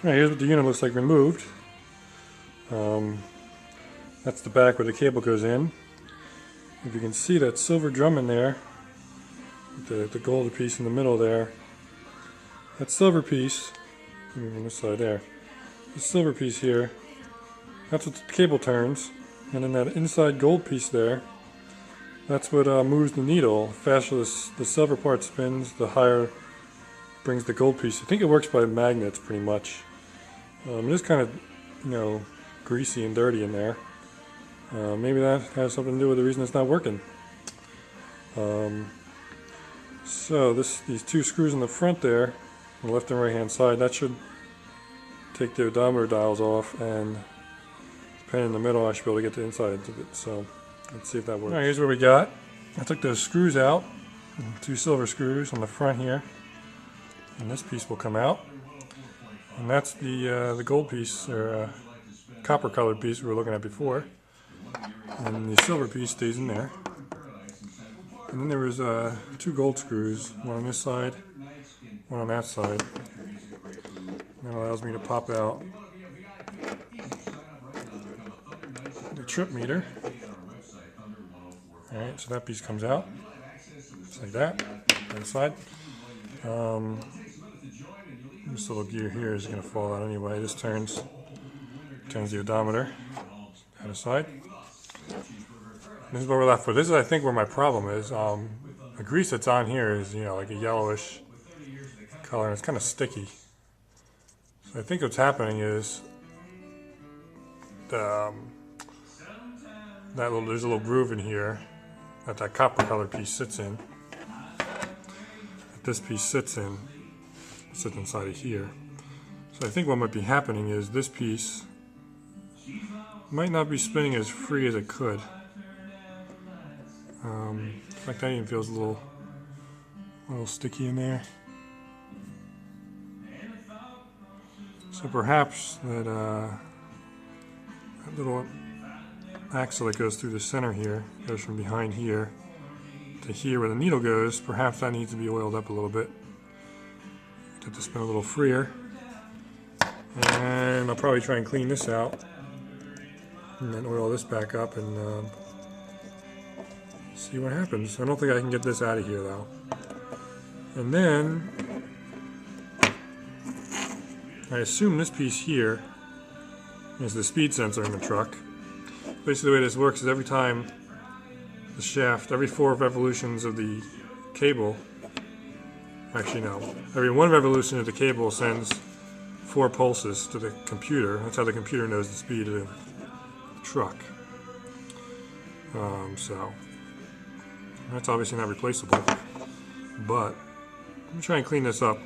Alright, here's what the unit looks like removed. That's the back where the cable goes in. If you can see that silver drum in there, the gold piece in the middle there, that silver piece, on this side there, the silver piece here, that's what the cable turns, and then that inside gold piece there, that's what moves the needle. The faster the silver part spins, the higher brings the gold piece. I think it works by magnets pretty much. It is kind of, greasy and dirty in there. Maybe that has something to do with the reason it's not working. So these two screws in the front there, on the left and right hand side, that should take the odometer dials off, and the pin in the middle, I should be able to get the inside of it. So let's see if that works. Alright, here's what we got. I took those screws out, two silver screws on the front here, and this piece will come out. And that's the gold piece, or copper colored piece we were looking at before. And the silver piece stays in there. And then there was two gold screws, one on this side, one on that side. That allows me to pop out the trip meter. Alright, so that piece comes out, just like that, on the side. This little gear here is going to fall out anyway. This turns the odometer out of side. This is what we're left with. This is, I think, where my problem is. The grease that's on here is, like a yellowish color, and it's kind of sticky. So I think what's happening is there's a little groove in here that copper colored piece sits in. That this piece sits inside of here. So I think what might be happening is this piece might not be spinning as free as it could. In fact, that even feels a little sticky in there. So perhaps that little axle that goes through the center here, goes from behind here to here where the needle goes, perhaps that needs to be oiled up a little bit. Get it to spin a little freer. And I'll probably try and clean this out, and then oil this back up and see what happens. I don't think I can get this out of here though. And then I assume this piece here is the speed sensor in the truck. Basically the way this works is every time the shaft, every 4 revolutions of the cable, actually no, every 1 revolution of the cable sends 4 pulses to the computer. That's how the computer knows the speed of the truck. So that's obviously not replaceable, but I'm going to try and clean this up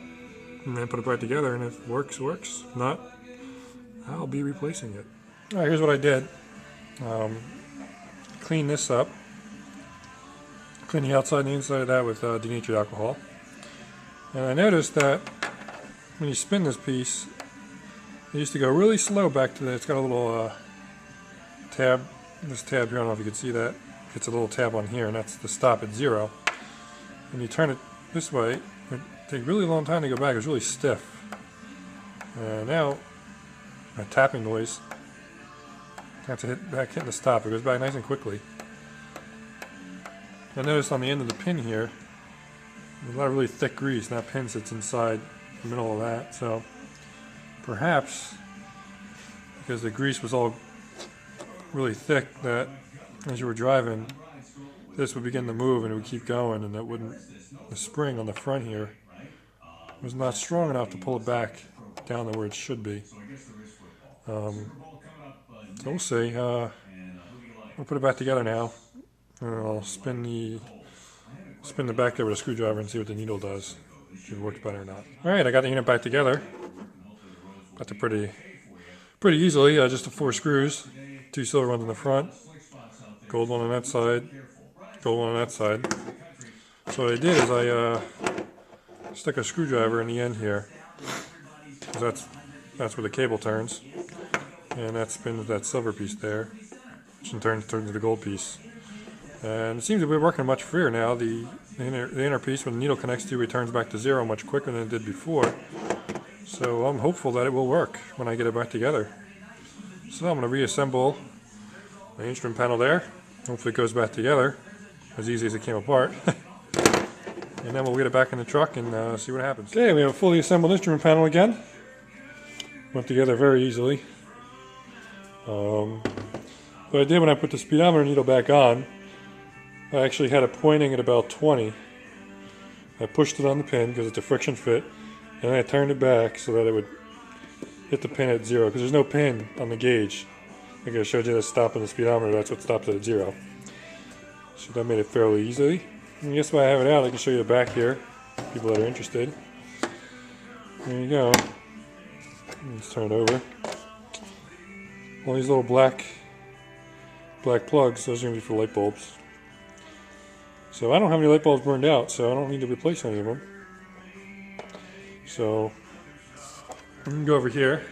and then put it back together, and if it works, works. If not, I'll be replacing it. Alright, here's what I did. Clean this up. Clean the outside and the inside of that with denatured alcohol. And I noticed that when you spin this piece, it used to go really slow back to it's got a little tab, this tab here, I don't know if you can see that. It's a little tab on here, and that's the stop at 0. When you turn it this way, it takes a really long time to go back. It's really stiff. Now, a tapping noise. I have to hit the stop. It goes back nice and quickly. I noticed on the end of the pin here, there's a lot of really thick grease, and that pin sits inside the middle of that. So perhaps because the grease was all really thick, that as you were driving, this would begin to move and it would keep going, and that wouldn't. The spring on the front here was not strong enough to pull it back down to where it should be. So we'll see. I'll put it back together now, and I'll spin the back there with a screwdriver and see what the needle does, if it works better or not. Alright, I got the unit back together. Got it pretty easily. Just the 4 screws, 2 silver ones in the front, gold one on that side, gold one on that side. So what I did is I stuck a screwdriver in the end here, because that's where the cable turns, and that spins that silver piece there, which in turn turns to the gold piece. And it seems to be working much freer now. The inner piece, when the needle connects to, returns back to 0 much quicker than it did before. So I'm hopeful that it will work when I get it back together. So I'm going to reassemble my instrument panel there. Hopefully it goes back together as easy as it came apart. And then we'll get it back in the truck and see what happens. Okay, we have a fully assembled instrument panel again. Went together very easily. What I did when I put the speedometer needle back on, I actually had it pointing at about 20. I pushed it on the pin because it's a friction fit, and then I turned it back so that it would hit the pin at 0, because there's no pin on the gauge. Like I showed you the stop on the speedometer, that's what stops it at 0. So that made it fairly easy. And I guess why I have it out, I can show you the back here, people that are interested. There you go. Let's turn it over. All these little black plugs, those are going to be for light bulbs. So I don't have any light bulbs burned out, so I don't need to replace any of them. So I'm going to go over here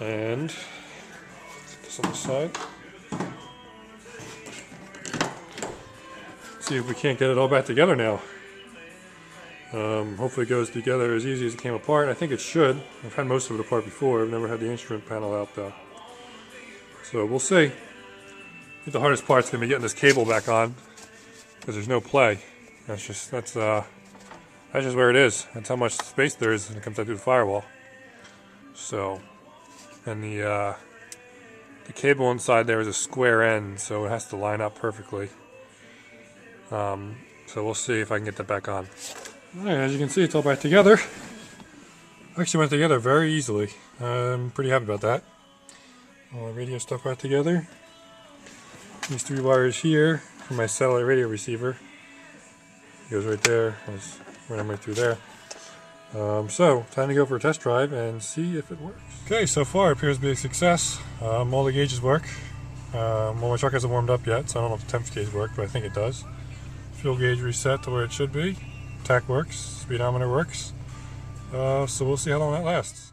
and put this on the side. See if we can't get it all back together now. Hopefully it goes together as easy as it came apart. I think it should. I've had most of it apart before. I've never had the instrument panel out though. So we'll see. I think the hardest part's going to be getting this cable back on, because there's no play. That's just where it is. That's how much space there is when it comes out through the firewall. So, and the cable inside there is a square end, so it has to line up perfectly. So we'll see if I can get that back on. Alright, as you can see, it's all back together. Actually went together very easily. I'm pretty happy about that. All the radio stuff back together. These 3 wires here for my satellite radio receiver. It goes right there. I was running right through there. So, time to go for a test drive and see if it works. Okay, so far it appears to be a success. All the gauges work. Well, my truck hasn't warmed up yet, so I don't know if the temp gauge worked, but I think it does. Fuel gauge reset to where it should be. Tach works. Speedometer works. So we'll see how long that lasts.